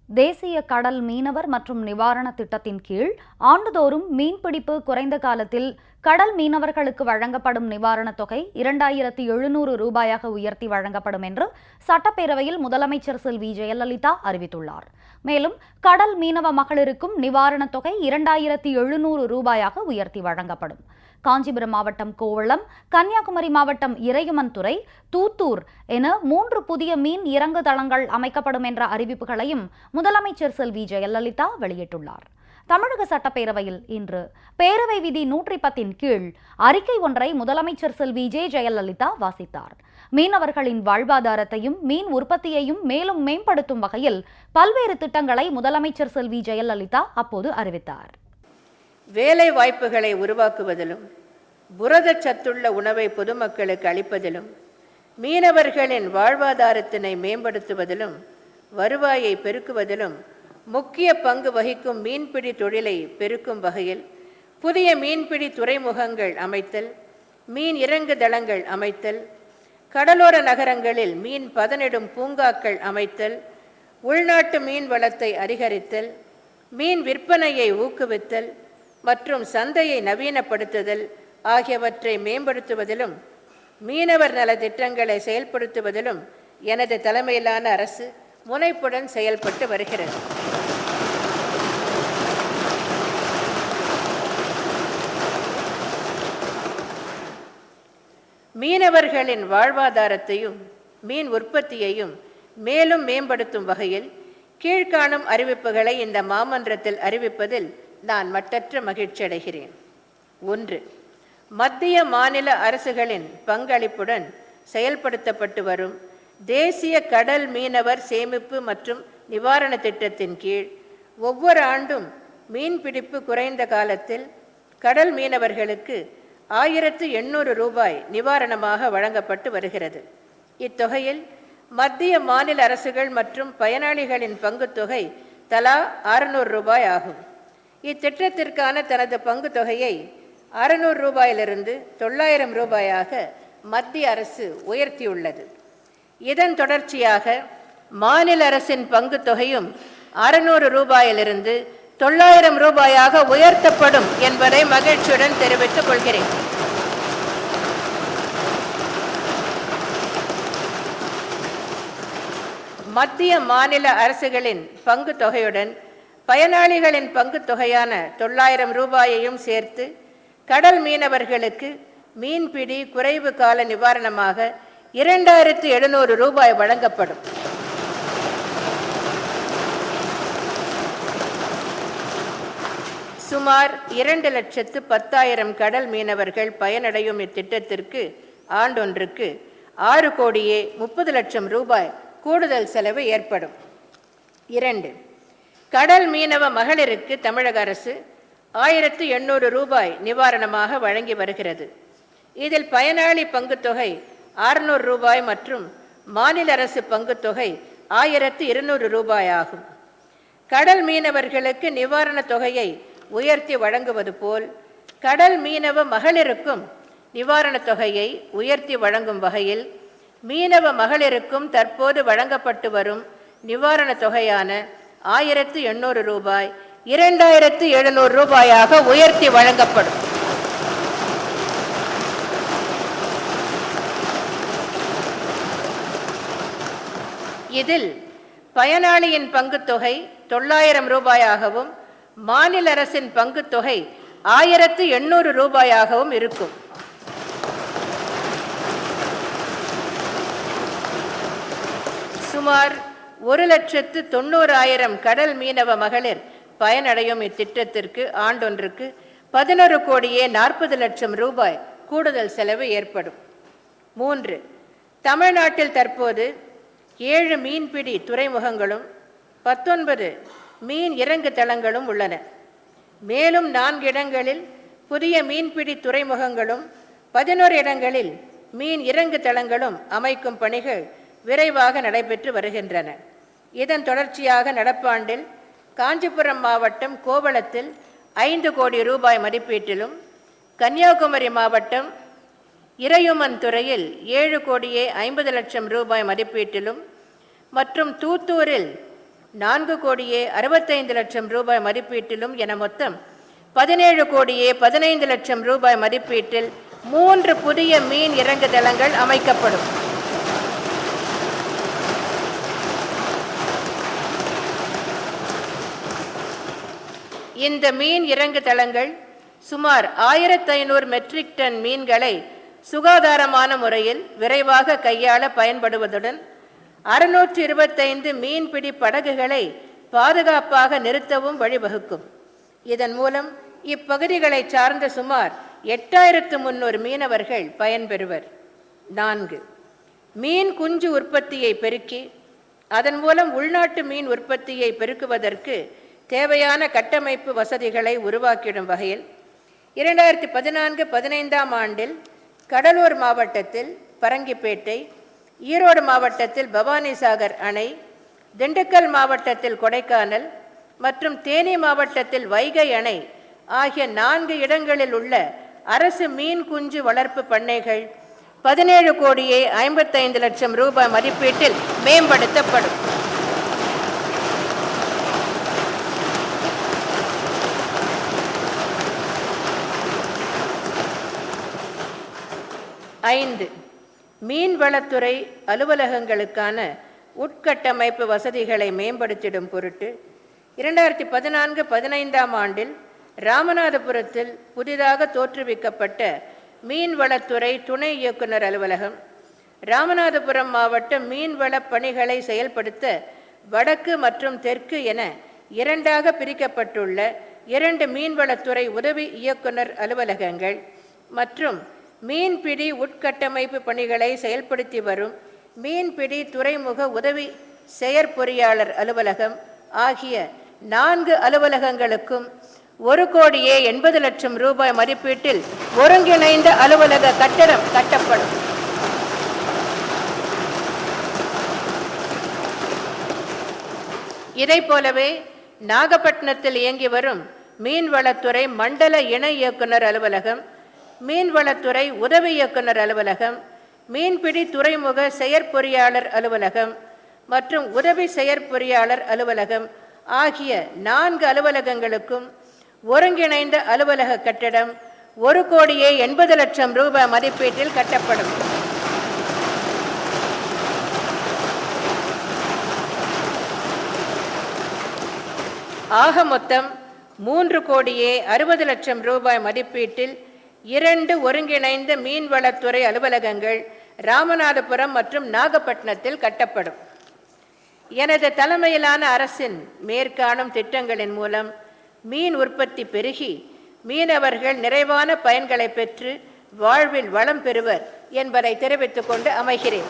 தேசிய கடல் மீனவர் மற்றும் நிவாரண திட்டத்தின் கீழ் ஆண்டுதோறும் மீன்பிடிப்பு குறைந்த காலத்தில் கடல் மீனவர்களுக்கு வழங்கப்படும் நிவாரணத் தொகை 2700 ரூபாயாக உயர்த்தி வழங்கப்படும் என்று சட்டப்பேரவையில் முதலமைச்சர் செல்வி ஜெயலலிதா அறிவித்துள்ளார். மேலும் கடல் மீனவ மகளிருக்கும் நிவாரணத் தொகை 2700 ரூபாயாக உயர்த்தி வழங்கப்படும். காஞ்சிபுரம் மாவட்டம் கோவளம், கன்னியாகுமரி மாவட்டம் இறையுமன்துறை, தூத்தூர் என 3 புதிய மீன் இறங்கு தளங்கள் அமைக்கப்படும் என்ற அறிவிப்புகளையும் முதலமைச்சர் செல்வி ஜெயலலிதா வெளியிட்டுள்ளார். தமிழக சட்டப்பேரவையில் இன்று பேரவை விதி 110 கீழ் அறிக்கை ஒன்றை முதலமைச்சர் செல்வி ஜெயலலிதா வாசித்தார். மீனவர்களின் வாழ்வாதாரத்தையும் மீன் உற்பத்தியையும் மேலும் மேம்படுத்தும் வகையில் பல்வேறு திட்டங்களை முதலமைச்சர் செல்வி ஜெயலலிதா அப்போது அறிவித்தார். வேலை வாய்ப்புகளை உருவாக்குவதிலும் புரதச்சத்துள்ள உணவை பொதுமக்களுக்கு அளிப்பதிலும் மீனவர்களின் வாழ்வாதாரத்தினை மேம்படுத்துவதிலும் வருவாயை பெருக்குவதிலும் முக்கிய பங்கு வகிக்கும் மீன்பிடி தொழிலை பெருக்கும் வகையில் புதிய மீன்பிடி துறைமுகங்கள் அமைத்தல், மீன் இறங்கு தளங்கள் அமைத்தல், கடலோர நகரங்களில் மீன் பதனிடும் பூங்காக்கள் அமைத்தல், உள்நாட்டு மீன் வளத்தை அதிகரித்தல், மீன் விற்பனையை ஊக்குவித்தல் மற்றும் சந்தையை நவீனப்படுத்துதல் ஆகியவற்றை மேம்படுத்துவதிலும் மீனவர் நல திட்டங்களை செயல்படுத்துவதிலும் எனது தலைமையிலான அரசு முனைப்புடன் செயல்பட்டு வருகிறது. மீனவர்களின் வாழ்வாதாரத்தையும் மீன் உற்பத்தியையும் மேலும் மேம்படுத்தும் வகையில் கீழ்காணும் அறிவிப்புகளை இந்த மாமன்றத்தில் அறிவிப்பதில் நான் மட்டற்ற மகிழ்ச்சி அடைகிறேன். 1. மத்திய மாநில அரசுகளின் பங்களிப்புடன் செயல்படுத்தப்பட்டு வரும் தேசிய கடல் மீனவர் சேமிப்பு மற்றும் நிவாரண திட்டத்தின் கீழ் ஒவ்வொரு ஆண்டும் மீன்பிடிப்பு குறைந்த காலத்தில் கடல் மீனவர்களுக்கு 1800 ரூபாய் நிவாரணமாக வழங்கப்பட்டு வருகிறது. இத்தொகையில் மத்திய மாநில அரசுகள் மற்றும் பயனாளிகளின் பங்குத்தொகை தலா 600 ரூபாய் ஆகும். இத்திட்டத்திற்கான தனது பங்கு தொகையை 600 ரூபாயிலிருந்து 900 ரூபாயாக மத்திய அரசு உயர்த்தியுள்ளது. இதன் தொடர்ச்சியாக மாநில அரசின் பங்கு தொகையும் 600 ரூபாயிலிருந்து 900 ரூபாயாக உயர்த்தப்படும் என்பதை மகிழ்ச்சியுடன் தெரிவித்துக் கொள்கிறேன். மத்திய மாநில அரசுகளின் பங்கு தொகையுடன் பயனாளிகளின் பங்கு தொகையான 900 ரூபாயையும் சேர்த்து கடல் மீனவர்களுக்கு மீன்பிடி குறைவு கால நிவாரணமாக 2700 ரூபாய் வழங்கப்படும். சுமார் 2,10,000 கடல் மீனவர்கள் பயனடையும் இத்திட்டத்திற்கு ஆண்டொன்றுக்கு 6,30,00,000 ரூபாய் கூடுதல் செலவு ஏற்படும். 2. கடல் மீனவ மகளிருக்கு தமிழக அரசு 1800 ரூபாய் நிவாரணமாக வழங்கி வருகிறது. இதில் பயனாளி பங்குத்தொகை 600 ரூபாய் மற்றும் மாநில அரசு பங்குத்தொகை 1200 ரூபாய் ஆகும். கடல் மீனவர்களுக்கு நிவாரணத் தொகையை உயர்த்தி வழங்குவது போல் கடல் மீனவ மகளிருக்கும் நிவாரணத் தொகையை உயர்த்தி வழங்கும் வகையில் மீனவ மகளிருக்கும் தற்போது வழங்கப்பட்டு வரும் நிவாரணத் தொகையான 1800 ரூபாய் 2700 ரூபாயாக உயர்த்தி வழங்கப்படும். இதில் பயனாளியின் பங்குத்தொகை 900 ரூபாயாகவும் மாநில அரசின் பங்குத்தொகை 1800 ரூபாயாகவும் இருக்கும். சுமார் 1,90,000 கடல் மீனவ மகளிர் பயனடையும் இத்திட்டத்திற்கு ஆண்டொன்றுக்கு 11,40,00,000 ரூபாய் கூடுதல் செலவு ஏற்படும். 3. தமிழ்நாட்டில் தற்போது 7 மீன்பிடி துறைமுகங்களும் 19 மீன் இறங்கு தளங்களும் உள்ளன. மேலும் 4 இடங்களில் புதிய மீன்பிடி துறைமுகங்களும் 11 இடங்களில் மீன் இறங்கு தளங்களும் அமைக்கும் பணிகள் விரைவாக நடைபெற்று வருகின்றன. இதன் தொடர்ச்சியாக நடப்பாண்டில் காஞ்சிபுரம் மாவட்டம் கோவளத்தில் 5 கோடி ரூபாய் மதிப்பீட்டிலும், கன்னியாகுமரி மாவட்டம் இறையுமன்துறையில் 7,50,00,000 ரூபாய் மதிப்பீட்டிலும் மற்றும் தூத்தூரில் 4,65,00,000 ரூபாய் மதிப்பீட்டிலும் என மொத்தம் 17,15,00,000 ரூபாய் மதிப்பீட்டில் 3 புதிய மீன் இறங்கு தளங்கள் அமைக்கப்படும். இந்த மீன் இறங்கு தளங்கள் சுமார் 1500 மெட்ரிக் டன் மீன்களை சுகாதாரமான முறையில் விரைவாக கையாள பயன்படுவதுடன் 625 மீன்பிடி படகுகளை பாதுகாப்பாக நிறுத்தவும் வழிவகுக்கும். இதன் மூலம் இப்பகுதிகளை சார்ந்த சுமார் 8300 மீனவர்கள் பயன்பெறுவர். 4. மீன் குஞ்சு உற்பத்தியை பெருக்கி அதன் மூலம் உள்நாட்டு மீன் உற்பத்தியை பெருக்குவதற்கு தேவையான கட்டமைப்பு வசதிகளை உருவாக்கிடும் வகையில் 2014-15 ஆண்டில் கடலூர் மாவட்டத்தில் பரங்கிப்பேட்டை, ஈரோடு மாவட்டத்தில் பவானிசாகர் அணை, திண்டுக்கல் மாவட்டத்தில் கொடைக்கானல் மற்றும் தேனி மாவட்டத்தில் வைகை அணை ஆகிய 4 இடங்களில் உள்ள அரசு மீன் குஞ்சு வளர்ப்பு பண்ணைகள் 17,55,00,000 ரூபாய் மதிப்பீட்டில் மேம்படுத்தப்படும். ஐந்து, மீன்வளத்துறை அலுவலகங்களுக்கான உட்கட்டமைப்பு வசதிகளை மேம்படுத்திடும் பொருட்டு 2014-15 ஆண்டில் ராமநாதபுரத்தில் புதிதாக தோற்றுவிக்கப்பட்ட மீன்வளத்துறை துணை இயக்குனர் அலுவலகம், ராமநாதபுரம் மாவட்ட மீன்வள பணிகளை செயல்படுத்த வடக்கு மற்றும் தெற்கு என 2ஆக பிரிக்கப்பட்டுள்ள 2 மீன்வளத்துறை உதவி இயக்குனர் அலுவலகங்கள் மற்றும் மீன்பிடி உட்கட்டமைப்பு பணிகளை செயல்படுத்தி வரும் மீன்பிடி துறைமுக உதவி செயற்பொறியாளர் அலுவலகம் ஆகிய 4 அலுவலகங்களுக்கும் 1,80,00,000 ரூபாய் மதிப்பீட்டில் ஒருங்கிணைந்த அலுவலக கட்டடம் கட்டப்படும். இதைப் போலவே நாகப்பட்டினத்தில் இயங்கி வரும் மீன்வளத்துறை மண்டல இணை இயக்குனர் அலுவலகம், மீன்வளத்துறை உதவி இயக்குனர் அலுவலகம், மீன்பிடி துறைமுக செயற்பொறியாளர் அலுவலகம் மற்றும் உதவி செயற்பொறியாளர் அலுவலகம் ஆகிய 4 அலுவலகங்களுக்கும் ஒருங்கிணைந்த அலுவலக கட்டடம் 1,80,00,000 ரூபாய் மதிப்பீட்டில் கட்டப்படும். ஆக மொத்தம் 3,60,00,000 ரூபாய் மதிப்பீட்டில் 2 ஒருங்கிணைந்த மீன்வளத்துறை அலுவலகங்கள் ராமநாதபுரம் மற்றும் நாகப்பட்டினத்தில் கட்டப்படும். எனது தலைமையிலான அரசின் மேற்காணும் திட்டங்களின் மூலம் மீன் உற்பத்தி பெருகி மீனவர்கள் நிறைவான பயன்களை பெற்று வாழ்வில் வளம் பெறுவர் என்பதை தெரிவித்துக் கொண்டு அமைகிறேன்.